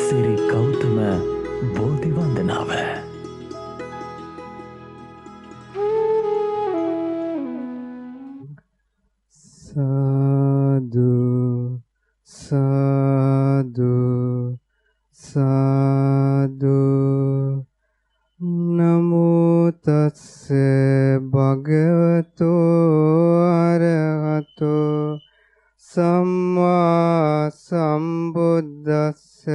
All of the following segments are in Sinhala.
සිරි ගෞතම බෝධි වන්දනාව. සාදු සාදු සාදු නමෝ තස්ස භගවතෝ අරහතෝ සම්මා සම්බුද්දස්ස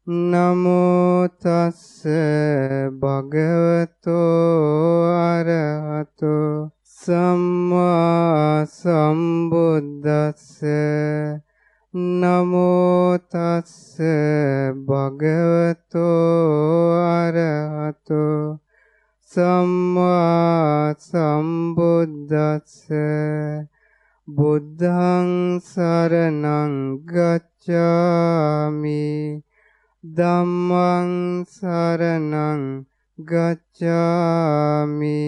නමෝ තස්ස භගවතෝ අරහතෝ සම්මා සම්බුද්දස්ස නමෝ තස්ස භගවතෝ අරහතෝ සම්මා සම්බුද්දස්ස බුද්ධං සරණං ගච්ඡාමි ධම්මං සරණං ගච්ඡාමි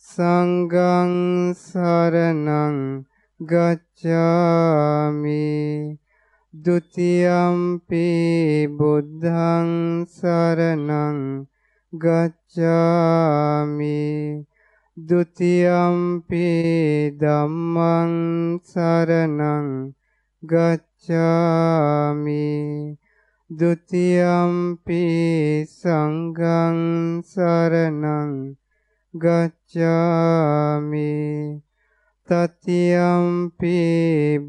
සංඝං සරණං ගච්ඡාමි ဒ ුතියම්පි බුද්ධං සරණං ගච්ඡාමි ဒ ුතියම්පි ධම්මං සරණං ගච්ඡාමි ဒ ුතියම්පි සංඝං සරණං ගච්ඡාමි තතියම්පි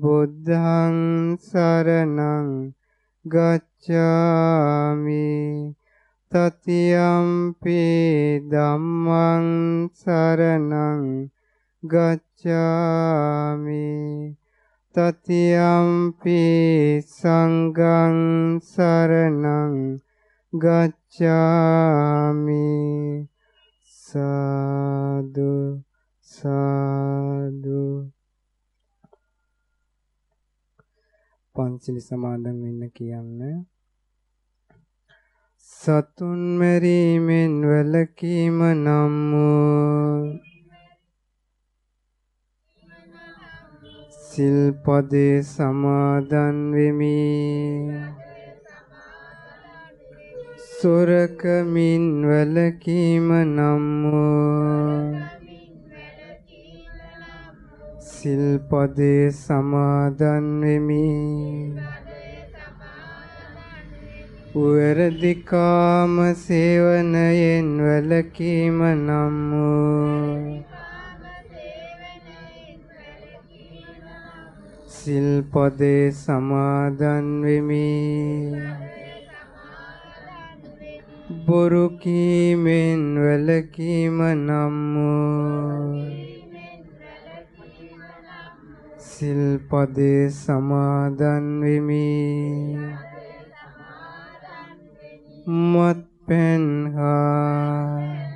බුද්ධං සරණං ගච්ඡාමි තතියම්පි ධම්මං සරණං ගච්ඡාමි තතියම්පි සංඝං සරණං ගච්ඡාමි සාදු සාදු පන්සිල් සමාදන් වෙන්න කියන්නේ සතුන් මැරීමෙන් වැළකීම නම් වූ සිල්පදේ සමාදන් වෙමි සොරකමින් වැළකීම නම් වූ සිල්පදේ සමාදන් වෙමි වැරදි කාම සේවනයෙන් වැළකීම නම් වූ සිල්පදේ සමාදන් වෙමි බොරු කීමෙන් වැළකීම නම් වූ සිල්පදේ සමාදන් වෙමි මත්පැන් හා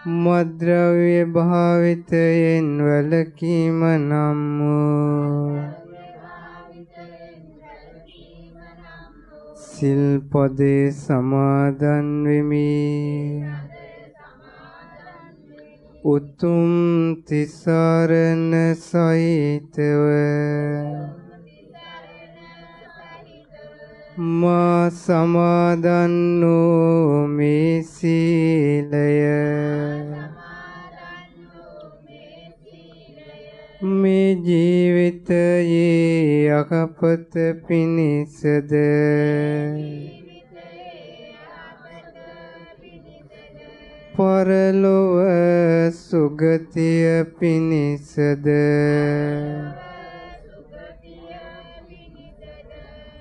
මද්ද්‍රව්‍ය භාවිතයෙන් වැළකීම නම් වූ සිල්පදේ සමාදන් වෙමි උතුම් තිසරණ සහිතව මා සමාදන් වූ මේ සීලය මේ ජීවිතයේ යහපත පිණිසද පරලොව සුගතිය පිණිසද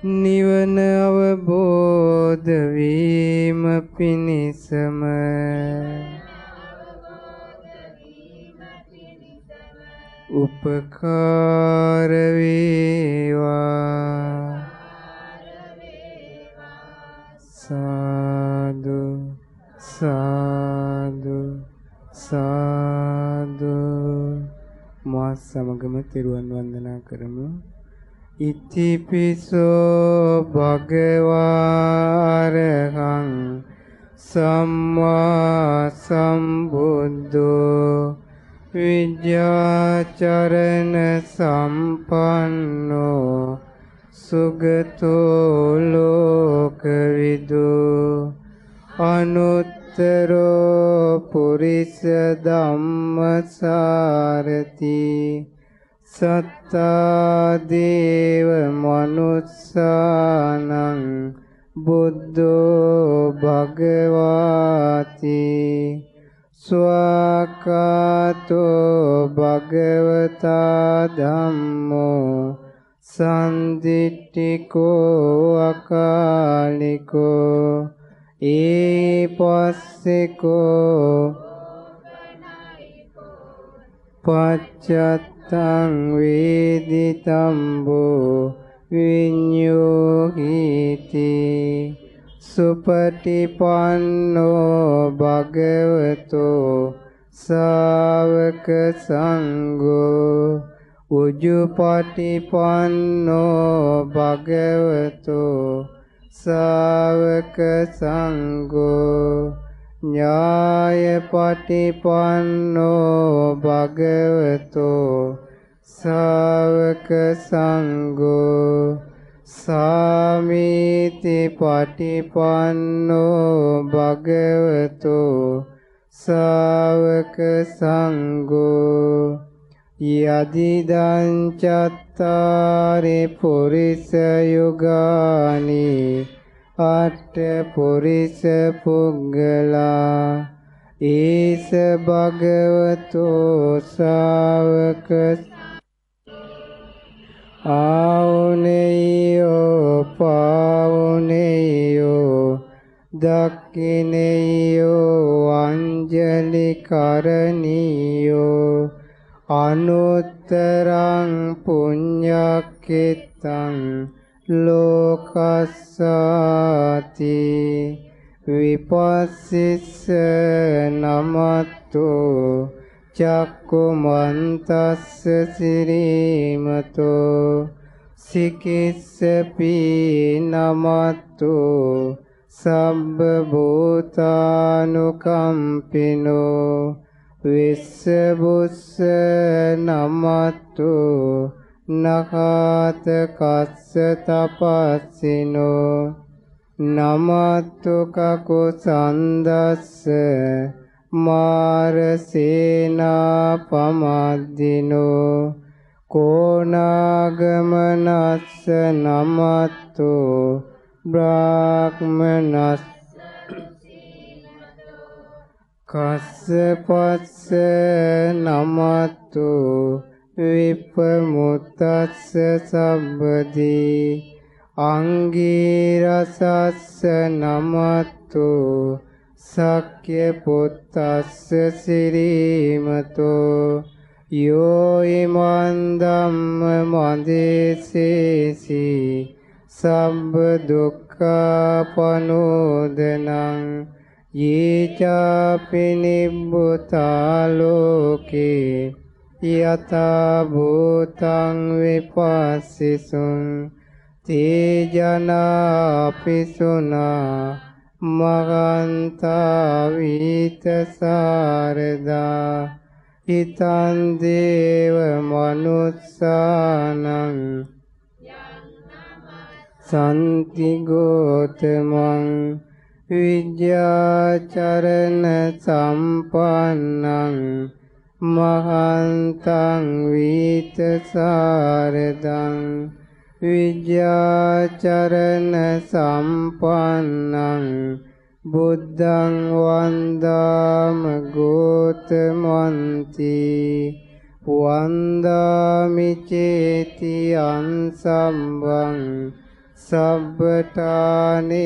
නිවන අවබෝධ වීම පිණිසම උපකාර වේවා සාදු සාදු සාදු මා සමගම තෙරුවන් වන්දනා කරමු ඉතිපිසෝ භගවාරහං සම්මා සම්බුද්ධෝ විද්‍යාචරණ සම්පන්නෝ සුගතෝ ලෝකවිදු අනුත්තරෝ පුරිස ධම්මසාරති සත්තා දේව මනුස්සානං බුද්ධෝ භගවාති ස්වාකාතෝ භගවතා ධම්මෝ සන්දිට්ඨිකෝ අකාලිකෝ ඒපස්සෙකෝ පච්චත්තං වේදිතම්බෝ විඤ්ඤෝහිති සුපටිපන්නෝ භගවතෝ ශාවක සංඝෝ උජුපටිපන්නෝ භගවතෝ ශාවක සංඝෝ ඥායපටිපන්නෝ භගවතෝ ශාවක සංඝෝ සාමීති පටිපන්නෝ භගවතෝ ශාවක සංඝෝ යදිදං චත්තාරි පුරිස යුගානි අට්ඨ පුරිස පුග්ගලා ඊස භගවතෝ ශාවක ආවුනේයෝ පාවුනේයෝ දක්ඛිනේයෝ අංජලි කරණීයෝ අනුත්තරං පුඤ්ඤක්ඛිතං ලෝකස්සාති විපස්සිස්ස නමත්තෝ චක්කුමන්තස්ස සිරීමතෝ සිකිස්සපි නමත්තෝ සබ්බ භූතානුකම්පිනෝ විස්සබුස්ස නමත්තෝ නඛාත කස්ස තපස්සිනෝ නමත්තු කකුසන්දස්ස මාරසේනා පමද්දිනෝ කෝනාගමනස්ස නමත්තු බ්‍රාහ්මනස්ස කස්සපස්ස නමත්තු විප්පමුත්තස්ස සබ්බදී අංගීරසස්ස නමත්තු සක්්‍ය පුත්තස්ස සිරීමතෝ යෝ ඉමන් ධම්ම මදේසේසි සම්බ දුක්ඛපනෝදනං යේචාපි නිබ්බුතා ලෝකේ යතා භූතං විපස්සිසුං තේජනා පිසුනා මගන්තා විතසාරදා හිතං දේව මනුස්සානං සන්ති ගෝතමං විද්‍යාචරණ සම්පන්නං මහන්තං විතසාරදං විද්‍යාචරණ සම්පන්නං බුද්ධං වන්දාම ගෝතමන්ති වන්දාමි චේති අංසම්බං සබ්බඨානේ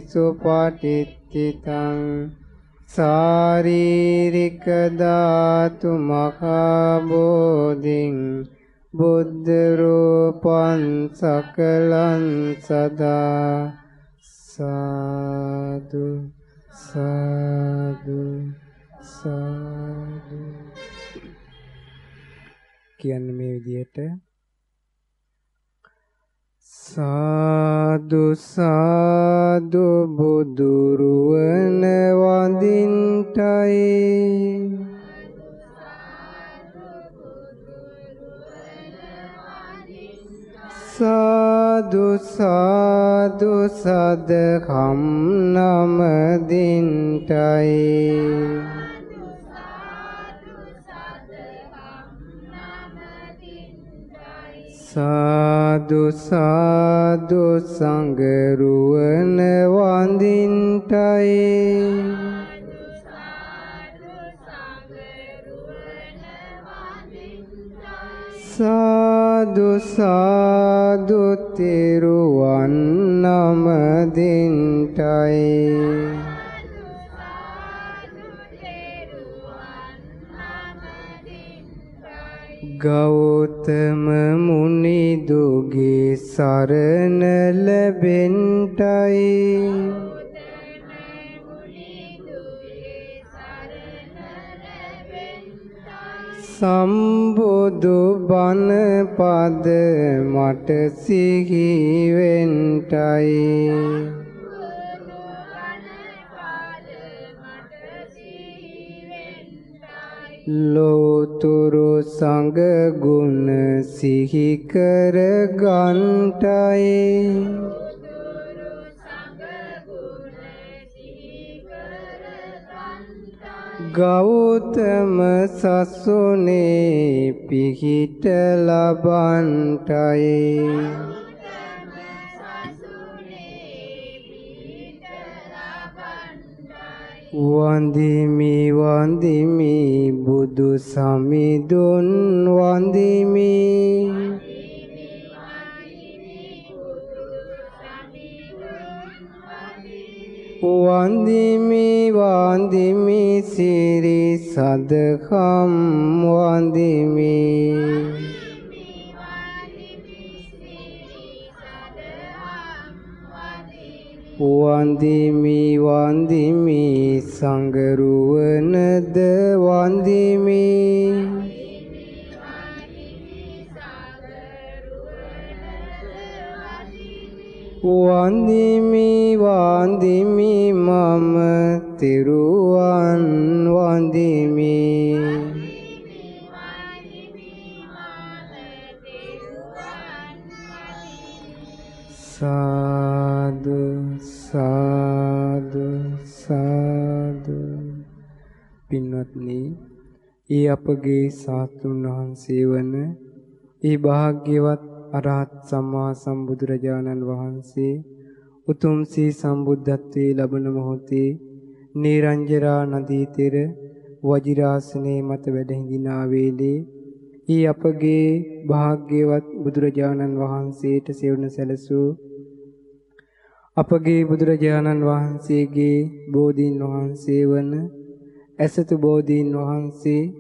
සුපටිත්තිතං සාරීරික ධාතු මහා බෝධින් බුද්ධ රූපං සකලං සදා සාදු සාදු සාදු කියන්නේ මේ විදිහට සාදු සාදු බුදුරුවන වඳින්ටයි සාදු සාදු සාදු සදහම් නමදින්ටයි සාදු සාදු සංගරුවන වඳින්ටයි සාදු සාදු තෙරුවන් නමදින්ටයි ගෞතම මුනිදුගේ සරණ ලැබෙන්ටයි සම්බුදු බණ පද මට සිහි වෙන්ටයි ලෝතුරු සංඝ ගුණ සිහි කර ගන්ටයි ගෞතම සසුනේ පිහිට ලබන්ටයි වන්දිමි වන්දිමි බුදු සමිඳුන් වන්දිමි වන්දිමි වන්දිමි සිරි සදහම් වන්දිමි වන්දිමි වන්දිමි සංගරුවනද වන්දිමි වන්දිමි වන්දිමි මම තෙරුවන් වන්දිමි සාදු සාදු සාදු පින්වත්නි ඒ අපගේ සාතුන් වහන්සේ වන ඒ භාග්‍යවත් අරහත් සම්මා සම්බුදුරජාණන් වහන්සේ උතුම් සී සම්බුද්ධත්වයේ ලබන මොහොතේ නිරංජරා නදී තෙර වජිරාසනේ මත වැඩ හිඳිනා වේලේ ඊ අපගේ භාග්‍යවත් බුදුරජාණන් වහන්සේට සෙවණ සැලසූ අපගේ බුදුරජාණන් වහන්සේගේ බෝධීන් වහන්සේ වන ඇසතු බෝධීන් වහන්සේ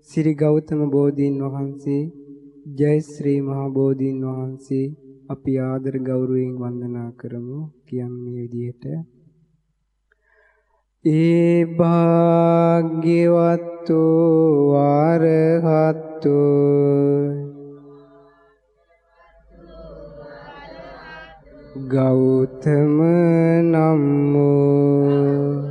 සිරි ගෞතම බෝධීන් වහන්සේ ජය ශ්‍රී මහා බෝධීන් වහන්සේ අපි ආදර ගෞරවයෙන් වන්දනා කරමු කියන්නේ විදිහට ඒ භාග්‍යවත්තු ආරහත්තු ගෞතම නම්මෝ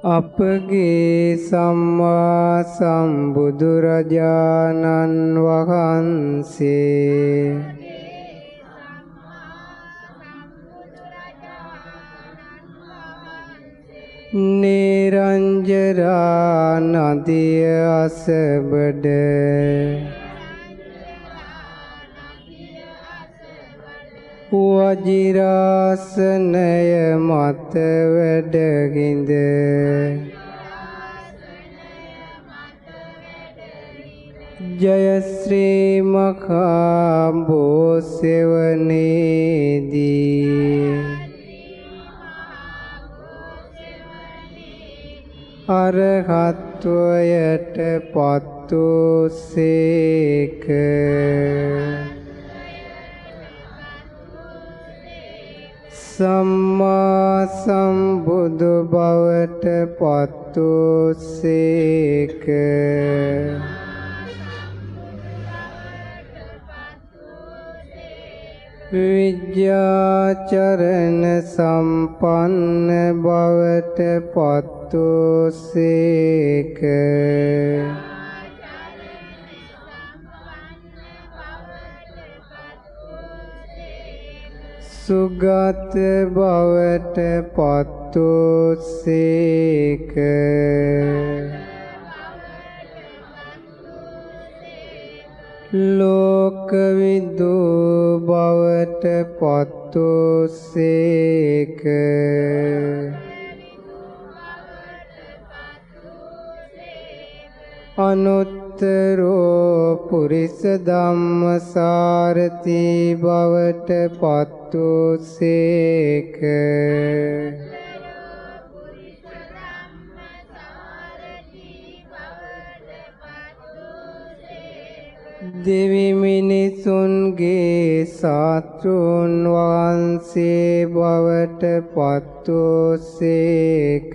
අපගේ සම්මා සම්බුදුරජාණන් වහන්සේ නිරංජරා නදිය අසබඩ වජිරාසනය මත වැඩහිඳ ජය ශ්‍රී මහා බෝසෙවණේදී අරහත්වයට පත්වූ සේක සම්මා සම්බුදු බවට පත්වූ සේක විද්‍යාචරණ සම්පන්න බවට පත්වූ සේක සුගත බවට පත්වූසේක. ලෝකවිදු බවට පත්වූසේක. අනුත්තරෝ පුරිස ධම්මසාරති බවට පත්වූසේක. දෙවි මිනිසුන්ගේ ශාස්ත්‍රූන් වහන්සේ බවට පත්වූසේක.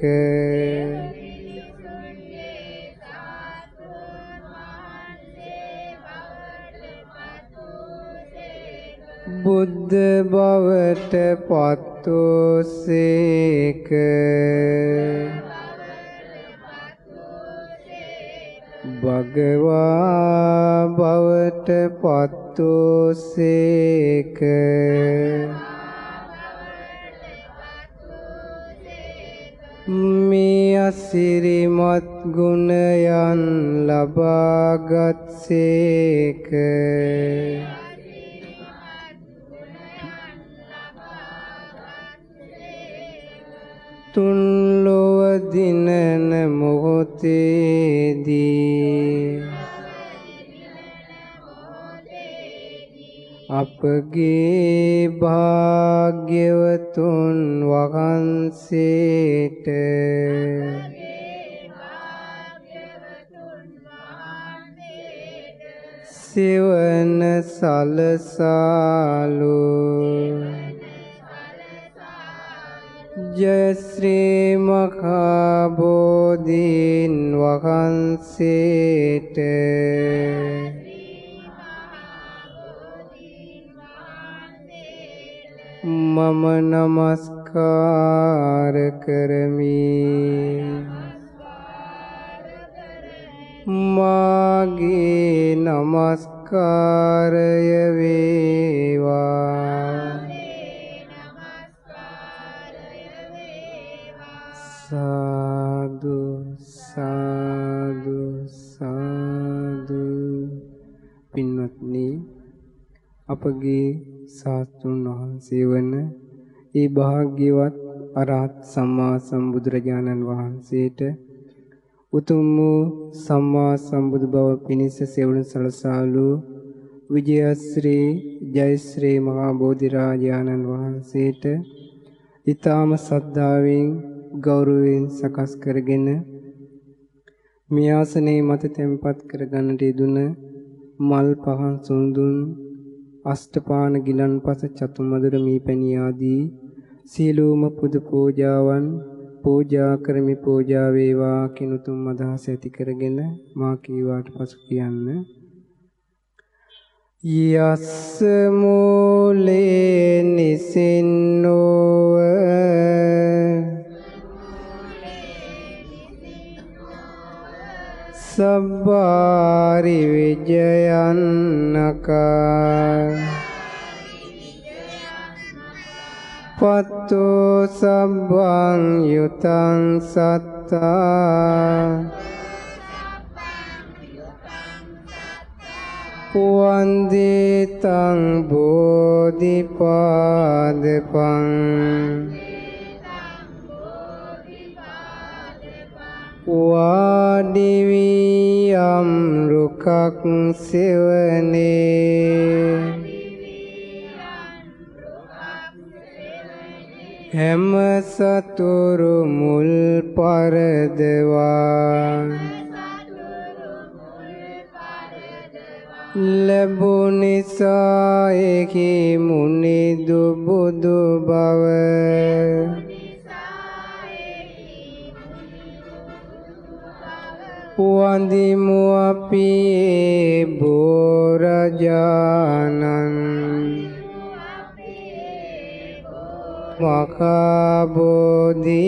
බුද්ධ බවට පත්වූසේක. භගවා බවට පත්වූසේක. මේ අසිරිමත් ගුණයන් ලබාගත්සේක. තුන් ලොව දිනන මොහොතේදී අපගේ භාග්‍යවතුන් වහන්සේට සෙවන සලසාලු. ජය ශ්‍රී මහා බෝධීන් වහන්සේට මම නමස්කාර කරමි. මාගේ නමස්කාරය වේවා. සාදු සාදු සාදු. පින්වත්නි, අපගේ ශාස්ත්‍රඥ වහන්සේ වන ඒ භාග්‍යවත් අරහත් සම්මා සම්බුදුරජාණන් වහන්සේට උතුම් වූ සම්මා සම්බුදු බව පිණිස සෙවණ සලසාලු විජයශ්‍රී ජයශ්‍රී මහා බෝධිරාජාණන් වහන්සේට ඊ타ම සද්ධාවෙන් ගෞරවයෙන් සකස් කරගෙන මේ ආසනයේ මත තැන්පත් කරගන්නට යෙදුන මල් පහන් සුන්දුන් අෂ්ටපාන ගිලන්පස චතුමදුර මීපැණි ආදී සීලෝම පුද පූජාවන් පූජා කරමි. පූජා වේවා කිනුතුම් අදහස ඇති කරගෙන මා කීවාට පසු කියන්න. යස්ස මූලේ නිසින්නෝ සබ්බාරි විජයන්නකා පත්තෝ සබ්බං යුතං සත්තා වන්දිතං බෝධිපාදපං වාඩිවියම් රුකක් සෙවනේ හැම සතුරු මුල් පරදවා ලැබුනිසා එහි මුනිදු බුදු බව වන්දිමු අපි බෝරජානන් මහා බෝධි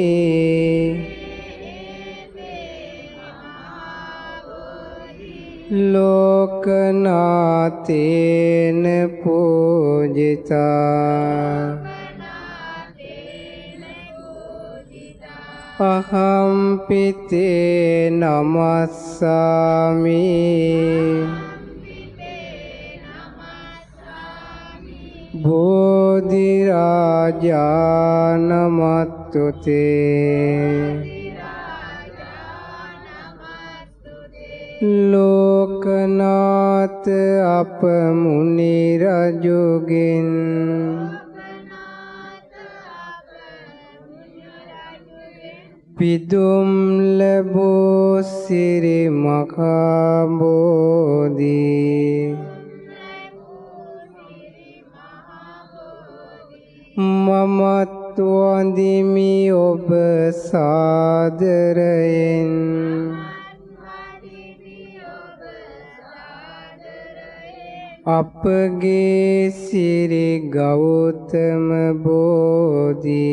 ලෝකනාතේන පූජිතා අහම්පිතේ නමස්සාමි බෝධිරාජානමත්තුතේ ලෝකනාත අපමුනි රජුගෙන් පිදුම් ලැබූ සිරි මහා බෝධි මමත් වඳිමි ඔබ සාදරයෙන් අපගේ සිරි ගෞතම බෝධි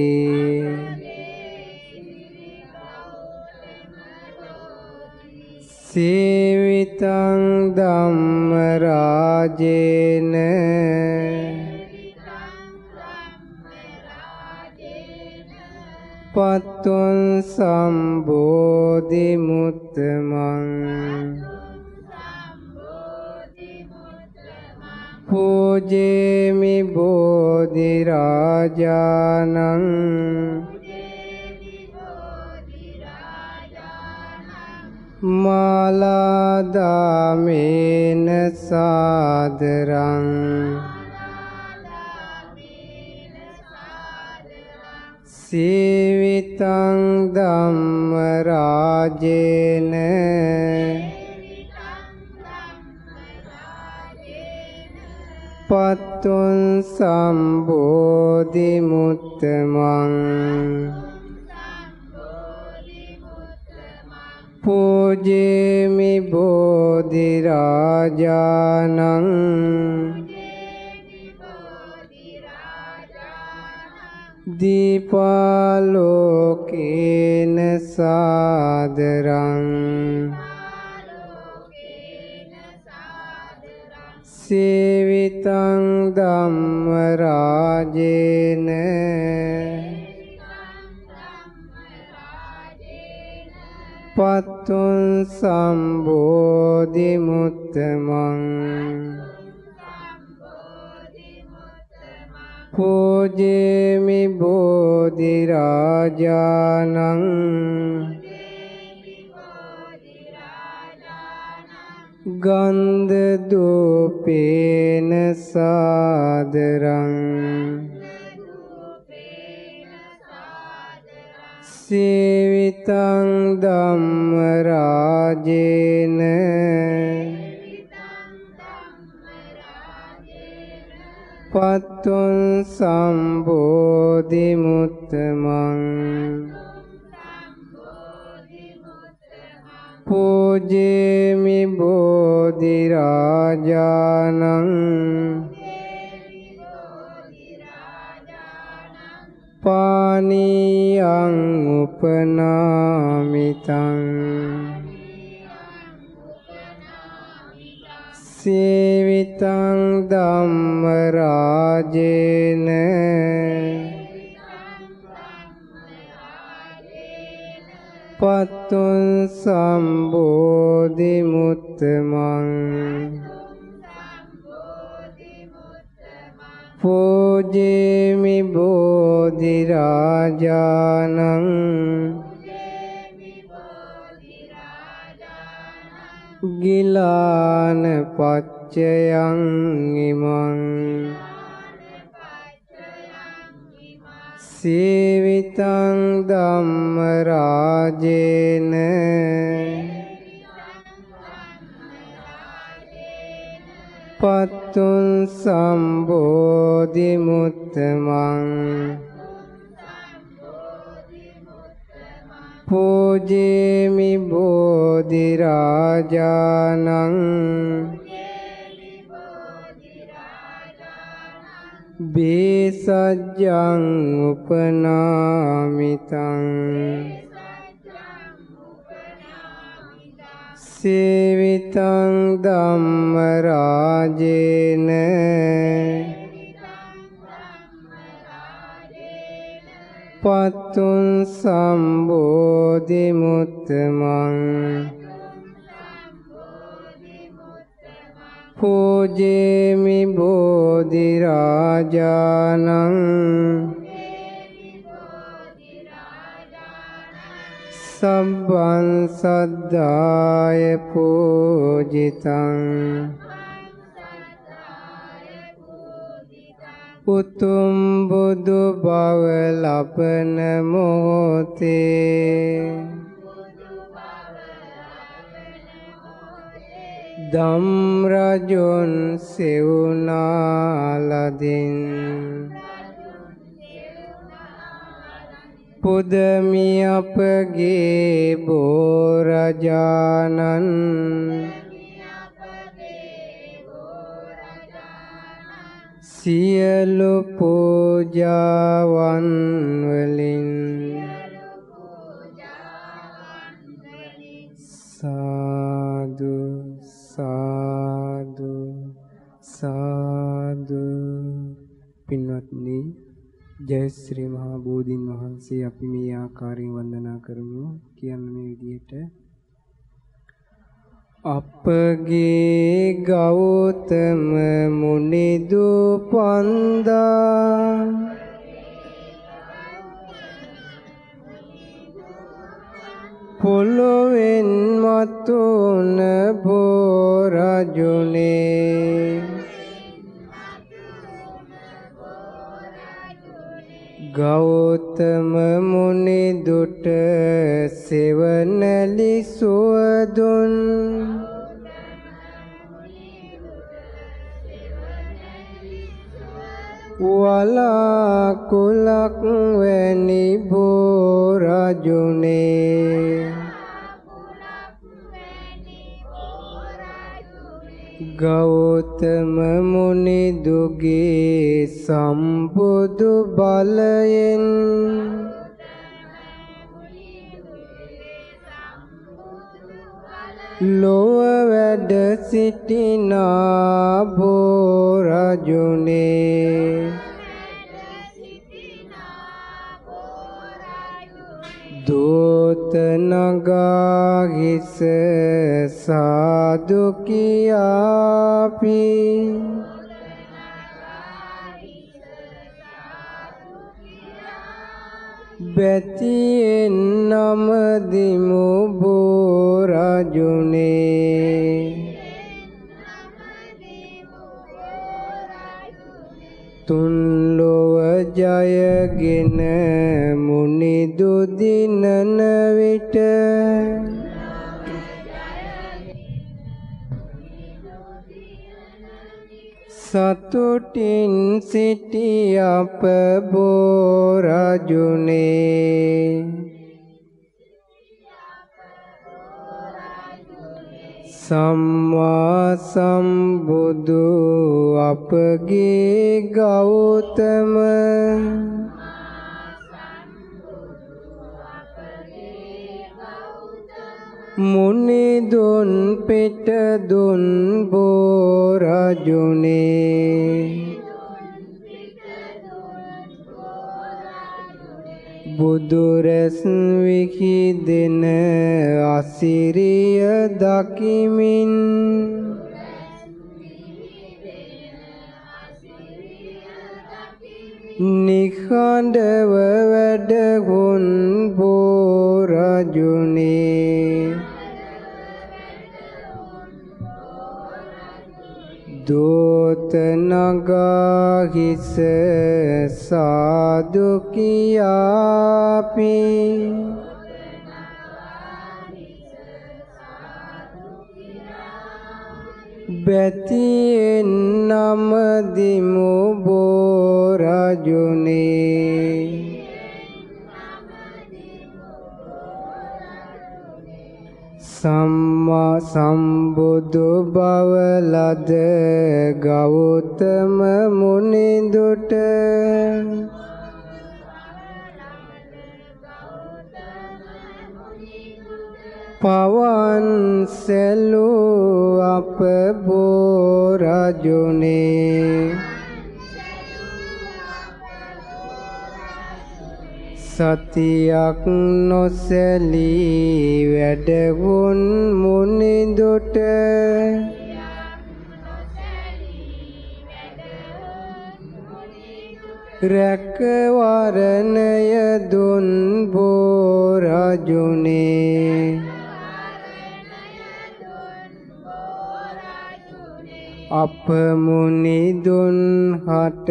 සේවිතං ධම්ම රාජේන පත්තුං සම්බෝධි මුත්තමං පූජේමි බෝධි රාජානං මාලාදාමේන සාදරං සේවිතං ධම්ම රාජේන පත්තුං සම්බෝධි මුත්තමං පූජේමි බෝධි රාජානං දීපාලෝකේන සාදරං සේවිතං ධම්ම රාජේන පත්තුං සම්බෝධි මුත්තමං පූජේමි බෝධි රාජානං ගන්ධ දූපේන සාදරං සේවිතං ධම්ම රාජේන පත්තුං සම්බෝධි මුත්තමං පූජේමි බෝධි රාජානං පානියං උපනාමිතං සේවිතං ධම්ම රාජේන පත්තුං සම්බෝධි මුත්තමං පූජේමි බෝධි රාජානං ගිලාන පච්චයං ඉමං සේවිතං ධම්ම රාජේන පත්තුං සම්බෝධි මුත්තමං පූජේමි බෝධි රාජානං බේසජ්ජං උපනාමිතං සේවිතං ධම්ම රාජේන පතුන් සම්බෝධි මුත්තමං පූජේමි බෝධි රාජානං සබ්බං සද්ධාය පූජිතං උතුම් බුදු බව ලබන මොහොතේ ධම් රජුන් සෙවුනාලදින් පුදමි අපගේ බෝරජානන් සියලු පූජාවන් වලින් සාදු සාදු සාදු. පින්වත්නි, ජය ශ්‍රී මහා බෝධීන් වහන්සේ අපි මේ ආකාරයෙන් වන්දනා කරමු. කියන්නේ මේ විදිහට අපගේ ගෞතම මුනිදු පන්දා පොළොවෙන් මතුන බෝරජුනේ ගෞතම මුනිදුට සෙවණැලි සුවදුන් වලාකුලක් වැනි බෝරජුනේ ගෞතම මුනිදුගේ සම්බුදු බලයෙන් ලොව වැඩ සිටිනා බෝරජුනේ දූත නගා හිස සාදු කියාපි බැතියෙන් නමදිමු බෝරජුනේ තුන් ලොව ජයගෙන මුනිදු දිනන විට සතුටින් සිටි අප බෝරජුනේ සම්මා සම්බුදු අපගේ ගෞතම මුනිදුන් පිට දුන් බෝරජුනේ බුදුරැස් විහිදෙන අසිරිය දකිමින් නිහඬව වැඩහුන් බෝරජුනේ දූත නගා හිස සාදු කියාපි බැතියෙන් නමදිමු බෝරජුනේ සම්මා සම්බුදු බව ලද ගෞතම මුනිදුට පවන් සැලූ අප බෝරජුනේ සතියක් නොසැලී වැඩවුන් මුනිදුට රැකවරණය දුන් බෝ රජුනේ අප මුනිදුන් හට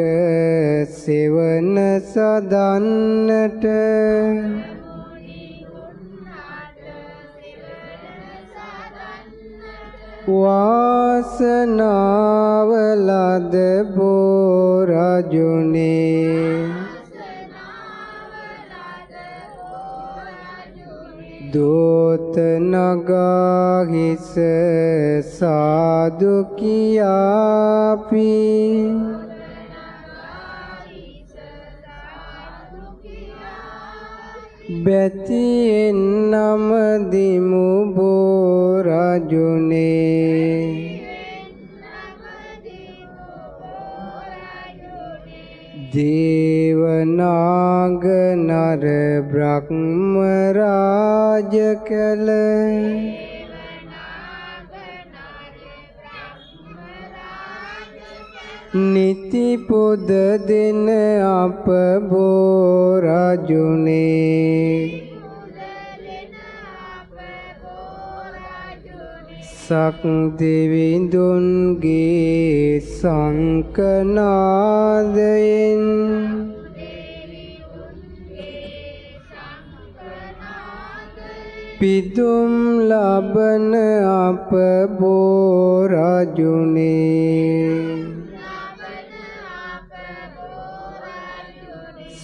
සෙවන සදන්නට වාසනාව ලද බෝ රජුනේ දෝත නගා හිස සාදු කියාපි බැතියෙන් නමදිමු බෝ රජුනේ දේවනාග නර බ්‍රහ්ම රාජ කළ නිති පුද දෙන අප බෝ රජුනේ සක් දෙවිඳුන්ගේ සංකනාදයෙන් පිදුම් ලබන අප බෝ රජුනේ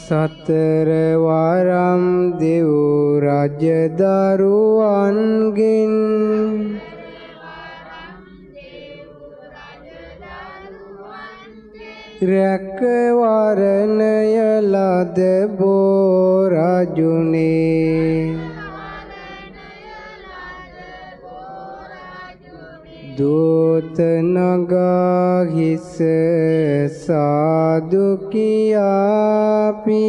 සතර වරම් දෙව් රජ දරුවන්ගෙන් රැකවරණය ලද බෝ රජුනේ දෝත නගා හිස සාදු කියාපි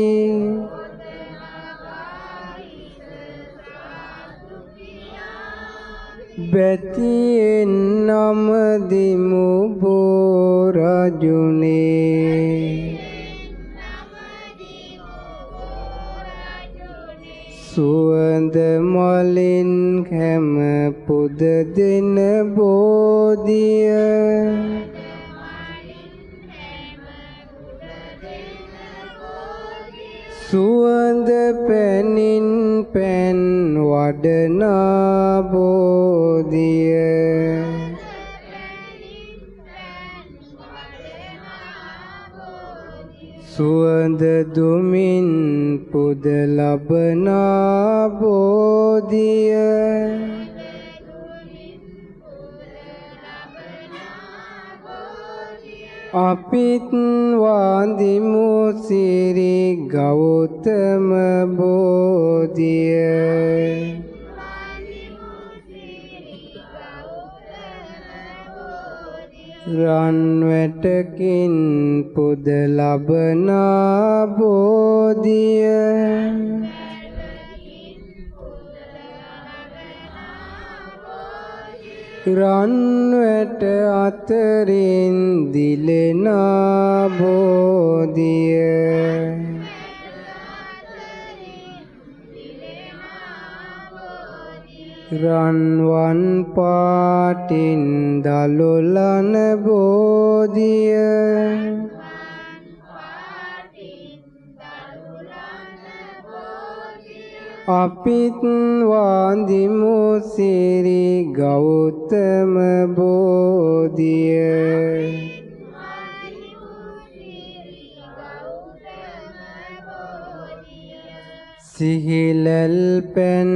බැතියෙන් නමදිමු බෝ රජුනේ සුවඳ මලින් හැම පුද දෙන බෝධිය සුවඳ පැනින් පැන් වඩනා බෝධිය සුවඳ දුමින් පුද ලබනා බෝධිය අපිත් වන්දිමු සිරි ගෞතම බෝධිය රන් වැටකින් පුද ලබනා බෝධිය රන් වැට අතරින් දිලෙනා බෝධිය රන්වන් පාටින් දලොලන බෝධිය අපිත් වන්දිමු සිරි ගෞතම බෝධිය සිහිලල් පෙන්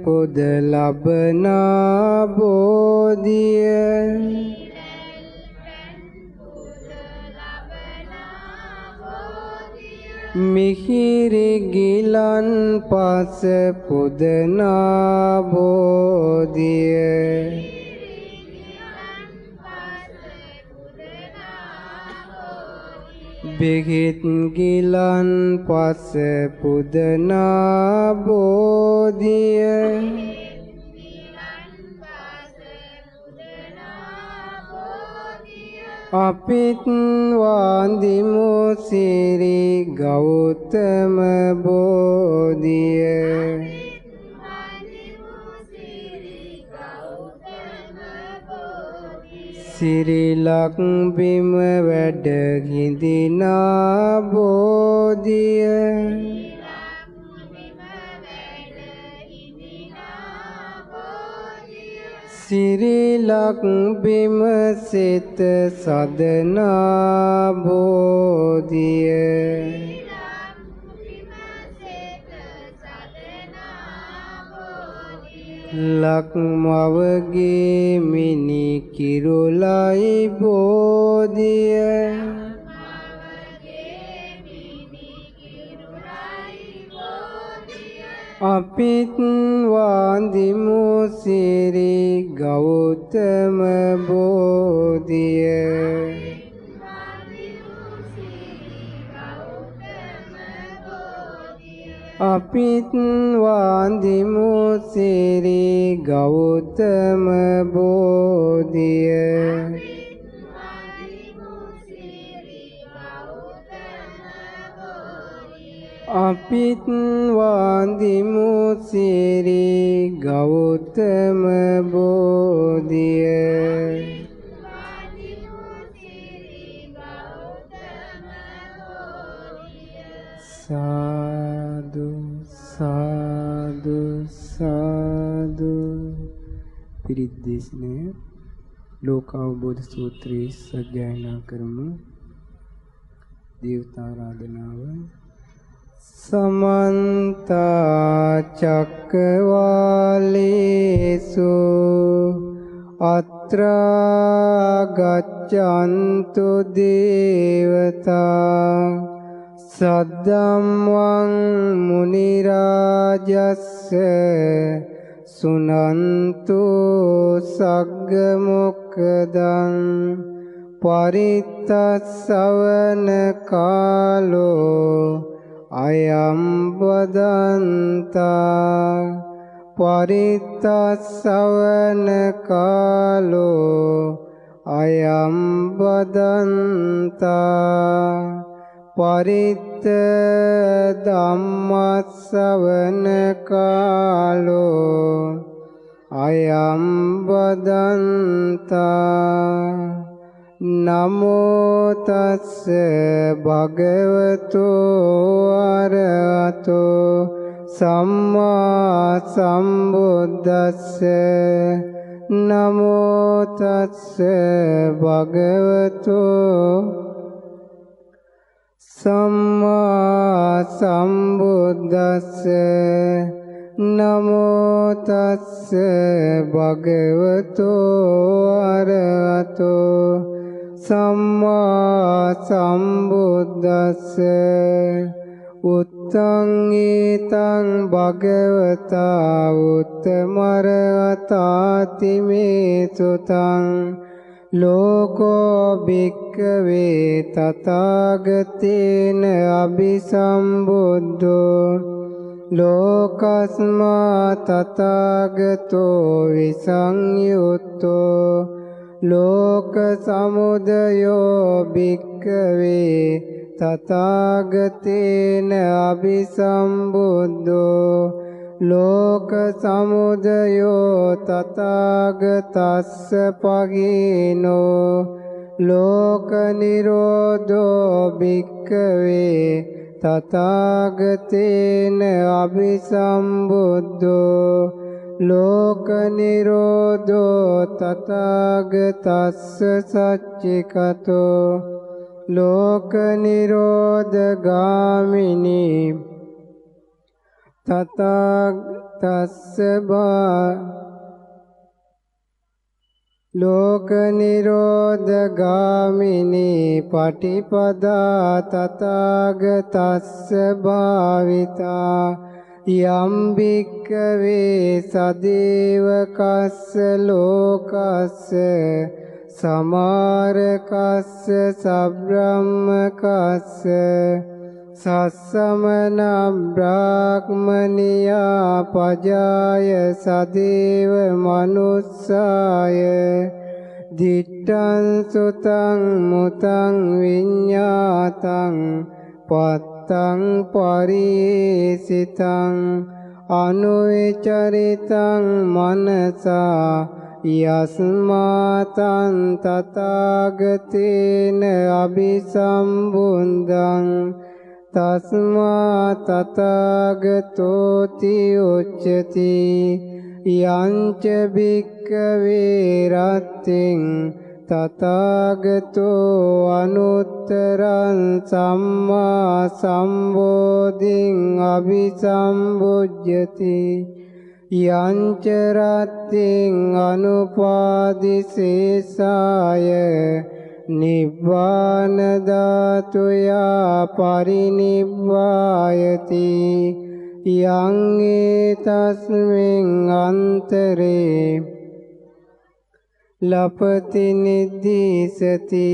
පුද ලබනා බෝධිය මිහිරි ගිලන් පස පුදනා බෝධිය බෙහෙත් ගිලන් පස පුදනා බෝධිය අපිත් වන්දිමු සිරි ගෞතම බෝධිය සිරිලක් බිම වැඩ හිඳිනා බෝධිය සිරිලක් බිම සිත සදනා බෝධිය ලක්මවගේ මිනි කිරුලයි බෝධිය අපිත් වන්දිමු සිරි ගෞතම බෝධිය අපිත් වන්දිමු සිරි ගෞතම බෝධිය අපිත් වන්දිමු සිරි ගෞතම බෝධිය සාදු සාදු සාදු පිරිත් දේශනය ලෝකාවබෝධ සූත්‍රයේ සජ්ජායනා කරමු. දේවතා ආරාධනාව. සමන්ත චක්කවාලේසු අත්‍රා ගච්ඡන්තු දේවතා සද්දම්මං මුනි රාජස්ස සුනන්තු සග්ග මොක්ඛදං පරිත්තස්සවන කාලෝ අයම් බදන්තා පරිත්තස්සවන කාලෝ අයම් බදන්තා පරිත්ත ධම්මස්සවන කාලෝ අයම් බදන්තා නමෝ තස්ස භගවතු අරහතෝ සම්මා සම්බුද්දස්ස නමෝ තස්ස භගවතු සම්මා සම්බුද්දස්ස නමෝ තස්ස භගවතු අරහතෝ සම්මා සම්බුද්දස්ස උත්තං ඊතං භගවතා උත්තමරහතාති මේ සුතං ලෝකෝ භික්ඛවේ තථාගතේන අභිසම්බුද්ධෝ ලෝකස්මා තථාගතෝ විසංයුත්තෝ ලෝක සමුදයෝ භික්ඛවේ තථාගතේන අභිසම්බුද්ධෝ ලෝක සමුදයෝ තථාගතස්ස පගීනෝ ලෝක නිරෝධෝ භික්ඛවේ තථාගතේන අභිසම්බුද්ධෝ ලෝක නිරෝධෝ තථාගතස්ස සච්චිකතෝ ලෝක නිරෝධ ගාමිනී තථාගතස්ස ලෝක නිරෝධ ගාමිනී පටිපදා තථාගතස්ස භාවිතා යම් භික්ඛවේ සදේවකස්ස ලෝකස්ස සමාරකස්ස සබ්‍රාහ්මකස්ස සස්සමන බ්‍රාහ්මනියා පජාය සදේව මනුස්සාය දිට්ඨං සුතං මුතං විඤ්ඤාතං පත්තං පරිසිතං අනුචරිතං මනසා යස්මාතං තථාගතේන අபிසම්බුද්ධං තස්මා තථාගතෝති උච්චති යංච භික්ඛවේ රත්තිං තථාගතෝ අනුත්තරං සම්මා සම්බෝධිං අபிසම්බුද්ධති යංච රත්තිං අනුපාදිසේසාය නිබ්බාන ධාතුයා පරිනිබ්බායති යං ඒතස්මින් අන්තරේ ලපති නිද්දීසති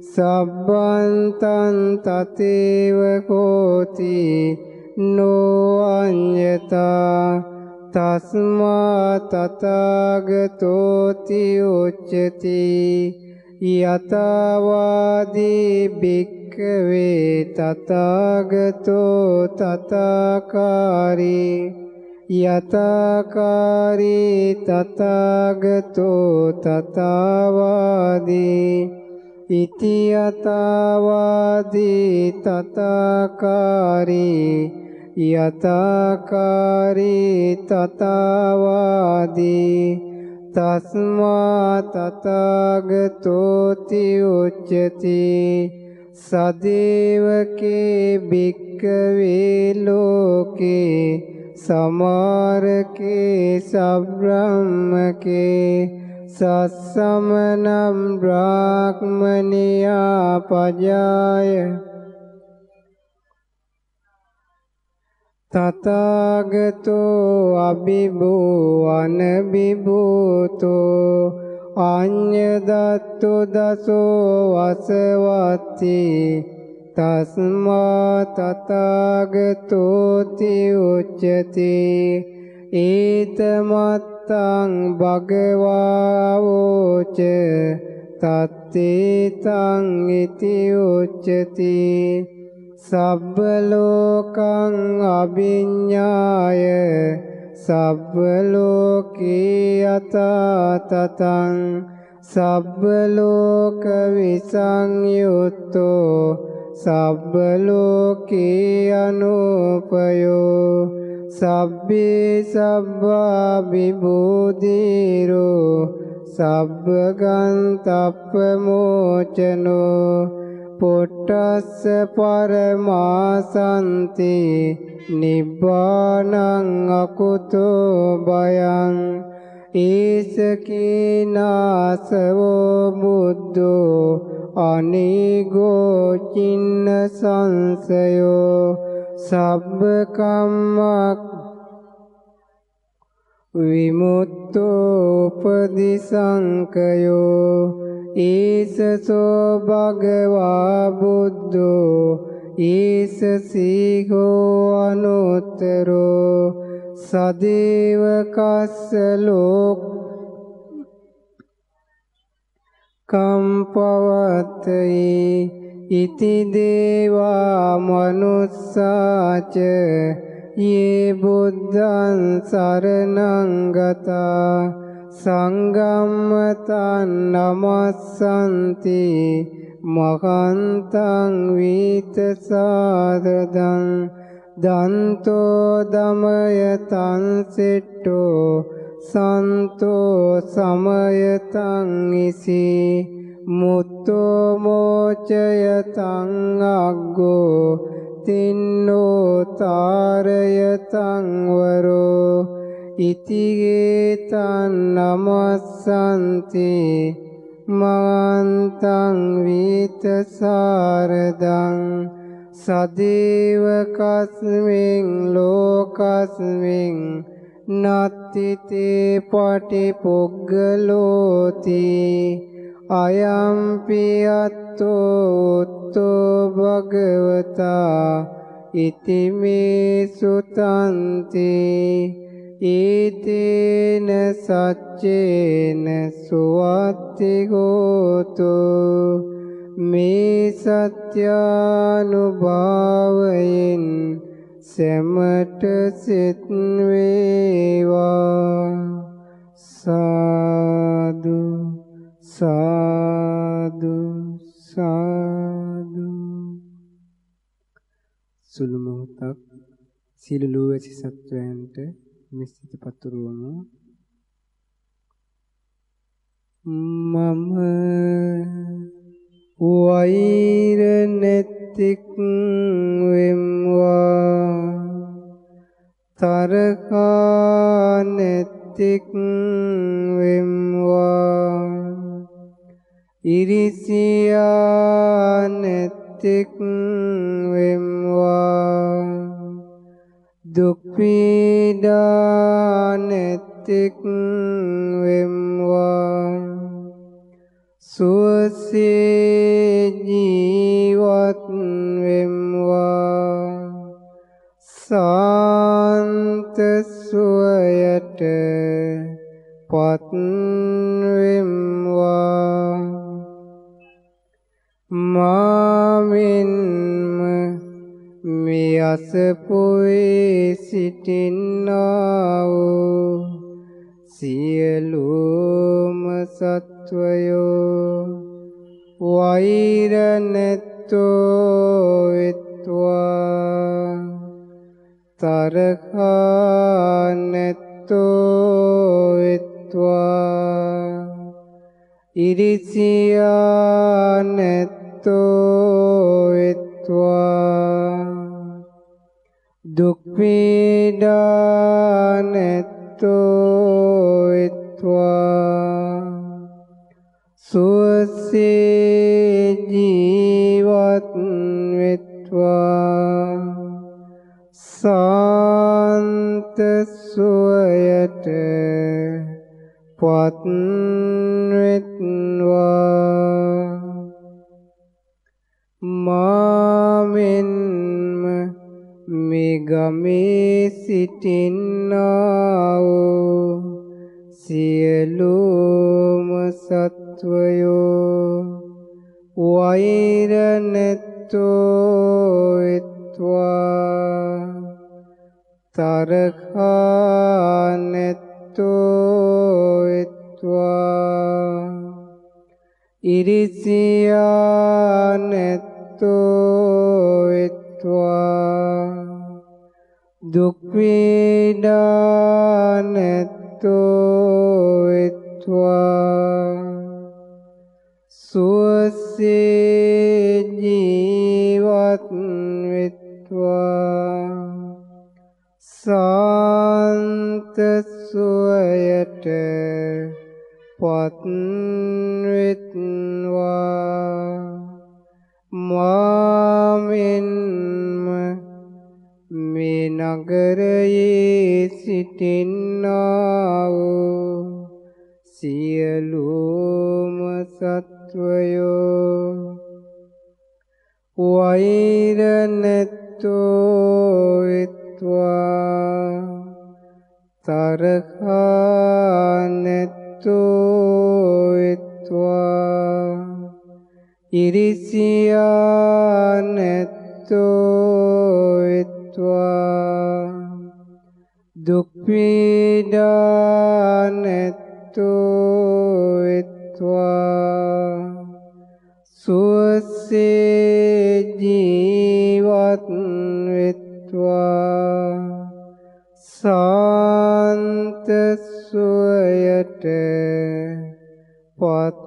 සබ්බන්තං තතේව කෝති නෝ අඤ්ඤතා තස්මා තථාගතෝති උච්චති යතවාදී භික්ඛවේ තථාගතෝ තථාකාරී යතකාරී තථාගතෝ තථාවාදී ඉති යතවාදී තථාකාරී යතකාරී තථාවාදී තස්මා තථාගතෝති උච්චති සදේවකේ භික්ඛවේ ලෝකේ සමාරකේ සබ්‍රාහ්මකේ සස්සමනම් බ්‍රාහ්මනියා පජාය තථාගතෝ අභිභූ අනභිභූතෝ අඤ්ඤදත්තු දසෝ වසවත්ති තස්මා තථාගතෝති උච්චති ඒතමත්තං භගවාවෝච තත්තේතං ඉති උච්චති සබ්බ ලෝකං අභිඤ්ඤාය සබ්බ ලෝකේ යතතං සබ්බ ලෝක විසංයුත්තෝ සබ්බ ලෝකේ අනුපයෝ සබ්බේ සබ්බා විබුධිරෝ සබ්බගන්තප්ප මෝචනෝ පොට්ටස්ස පරමාසන්ති නිබ්බානං අකුතෝ බයං ඒසකීනාසවෝ බුද්ධෝ අනීගෝ චින්න සංසයෝ සබ්බ කම්මක් විමුක්තෝ උපදිසංකයෝ ඒසසෝ භගවා බුද්ධෝ ඒස සීඝෝ අනුත්තරෝ සදේවකස්ස ලෝක කම්පවත්තේ ඉති දේවා මනුස්සාච යේ බුද්ධං සරණං ගතා සංගම්මතං නමස්සන්ති මහන්තං වීතසාදදං දන්තෝ දමයතං සෙට්ටෝ සන්තෝ සමයතං ඉසි මුත්තෝ මෝචයතං අග්ගෝ තින්නෝ තාරයතං වරෝ ඉතිගේතං නමස්සන්ති මහන්තං වීතසාරදං සදේවකස්මින් ලෝකස්මින් නත්තිතේ පටිපුග්ගලෝති අයම්පි අත්තෝ භගවතා ඉතිමේ සුතන්ති ඊතේන සච්චේන සුවත්ති ගෝතු මේ සත්‍යානුභාවයෙන් සැමට සිත් වේවා සාදු සාදු සාදු. සුළු මොහොතක් සියලු ඇසි සත්වයන්ට මිසිත පතුරවමු. මම වෛර නැතික් වෙම්වා තරහා නැතික් වෙම්වා ඉරිසියා නැතික් වෙම්වා දුක් පීඩා නැතික් වෙම්වා සුවසේ ජීවත් වෙම්වා සාන්ත සුවයට පත් වෙම්වා මාවෙන්ම මේ අසපුවේ සිටින්නා වූ සියලුම සත්වයෝ වෛර නැත්තෝ වෙත්වා තරහා නැත්තෝ වෙත්වා ඉරිසියා නැත්තෝ වෙත්වා දුක් පීඩා නැත්තෝ වෙත්වා සුවසේ ජීවත් වෙත්වා සාන්ත සුවයට පත් වෙත්වා මාවෙන්ම මේ ගමේ සිටින්නා වූ සියලුම සත්වයෝ වෛර නැත්තෝ වෙත්වා තරහා නැත්තෝ වෙත්වා ඉරිසියා නැත්තෝ වෙත්වා දුක් පීඩා නැත්තෝ වෙත්වා සුවසේ ජීවත් වෙත්වා සාන්ත සුවයට පත් වෙත්වා මාවෙන්ම මේ නගරයේ සිටින්නා වූ සියලුම සත්වයෝ වෛර නැත්තෝ වෙත්වා තරහා නැත්තෝ වෙත්වා ඉරිසියා නැත්තෝ වෙත්වා දුක් පීඩා නැත්තෝ වෙත්වා සුවසේ ජීවත් වෙත්වා සාන්ත සුවයට පත්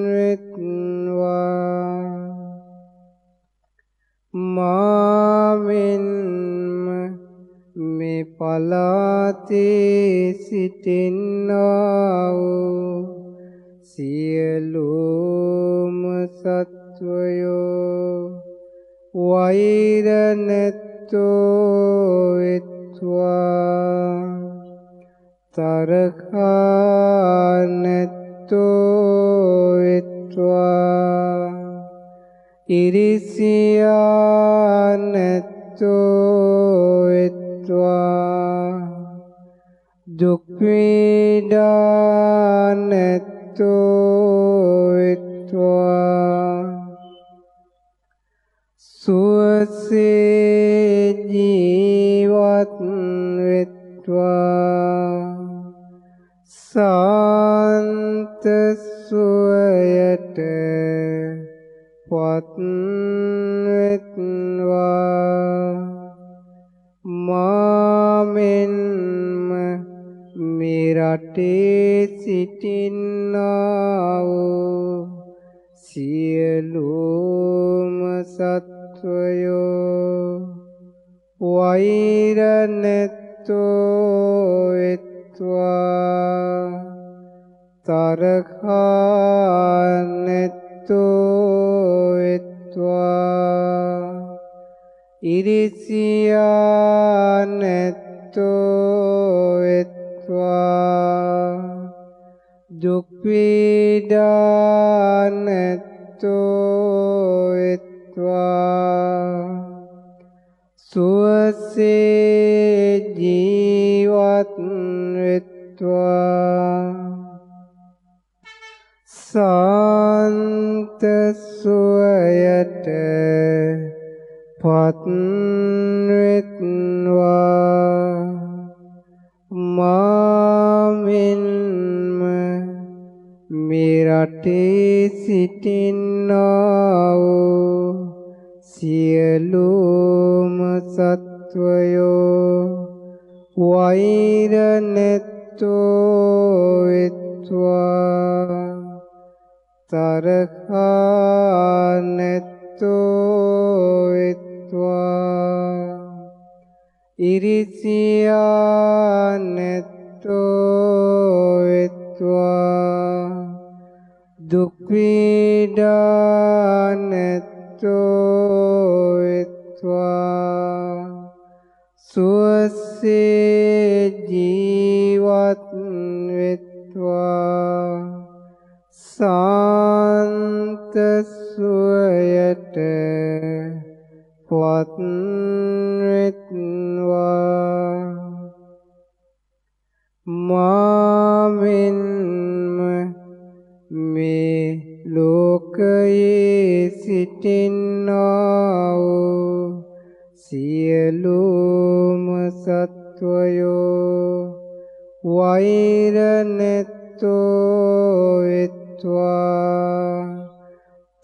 වෙත්වා මාවෙන්ම මේ පලාතේ සිටින්නා වූ සියලුම සත්වයෝ වෛර නැත්තෝ වෙත්වා තරහා නැත්තෝ වෙත්වා ඉරිසියා නැත්තෝ වෙත්වා දුක් පීඩා නැත්තෝ වෙත්වා සුවසේ ජීවත් වෙත්වා සාන්ත සුවයට පත් වෙත්වා මාමෙන්ම මේ රටේ සිටින්නා වූ සියලුම සත්වයෝ වෛර නැත්තෝ වෙත්වා තරහා නැත්තෝ වෙත්වා ඉරිසියා නැත්තෝ වෙත්වා දුක් පීඩා නැත්තෝ වෙත්වා සුවසේ ජීවත් වෙත්වා සාන්ත සුවයට පත් වෙත්වා මාමෙන්ම මේ රටේ සිටින්නා වූ සියලුම සත්වයෝ වෛර නැත්තෝ වෙත්වා තරහා නැත්තෝ වෙත්වා ඉරිසියා නැත්තෝ වෙත්වා දුක් පීඩා නැත්තෝ වෙත්වා සුවසේ ජීවත් වෙත්වා සාන්ත සුවයට පත් වෙත්වා මාමෙන්ම මේ ලෝකයේ සිටින්නා වූ සියලුම සත්වයෝ වෛර නැත්තෝ වෙත්වා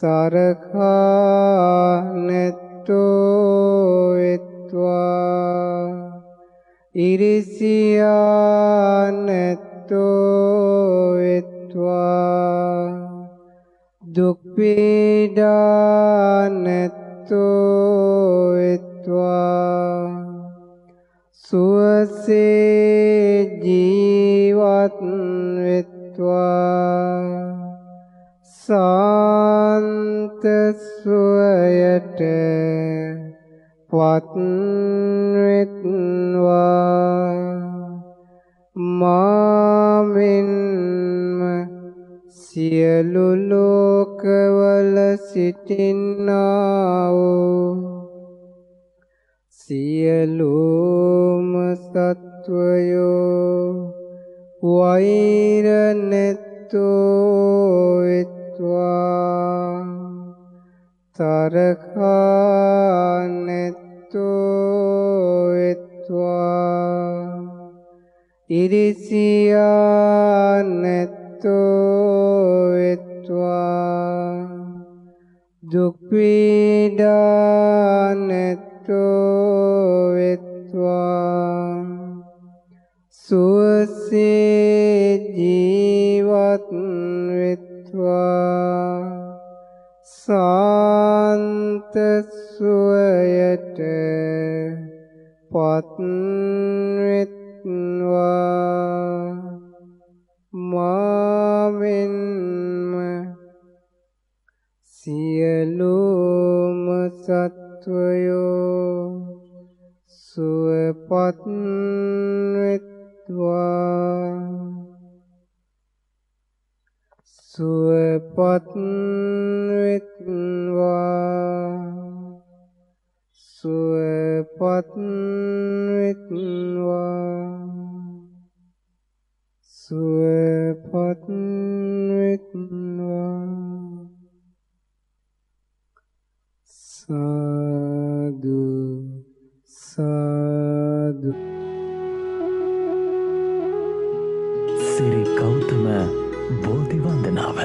තරහා නැත්තෝ වෙත්වා ඉරිසියා නැත්තෝ වෙත්වා දුක් පීඩා නැත්තෝ වෙත්වා සුවසේ ජීවත් වෙත්වා සාන්ත සුවයට පත් වෙත්වා මාමෙන්ම සියලු ලෝකවල සිටින්නා වූ සියලුම සත්වයෝ වෛර නැත්තෝ වෙත්වා තරහා නැත්තෝ වෙත්වා ඉරිසියා නැත්තෝ වෙත්වා දුක් පීඩා නැත්තෝ වෙත්වා සුවසේ ජීවත් වෙත්වා සාන්ත සුවයට පත් වෙත්වා මාමෙන්ම සියලුම සත්වයෝ සුවපත් වෙත්වා සුවපත් වෙත්වා සුවපත් වෙත්වා සුවපත් වෙත්වා සාදු සාදු සිරි ගෞතම බෝධි වන්දනාව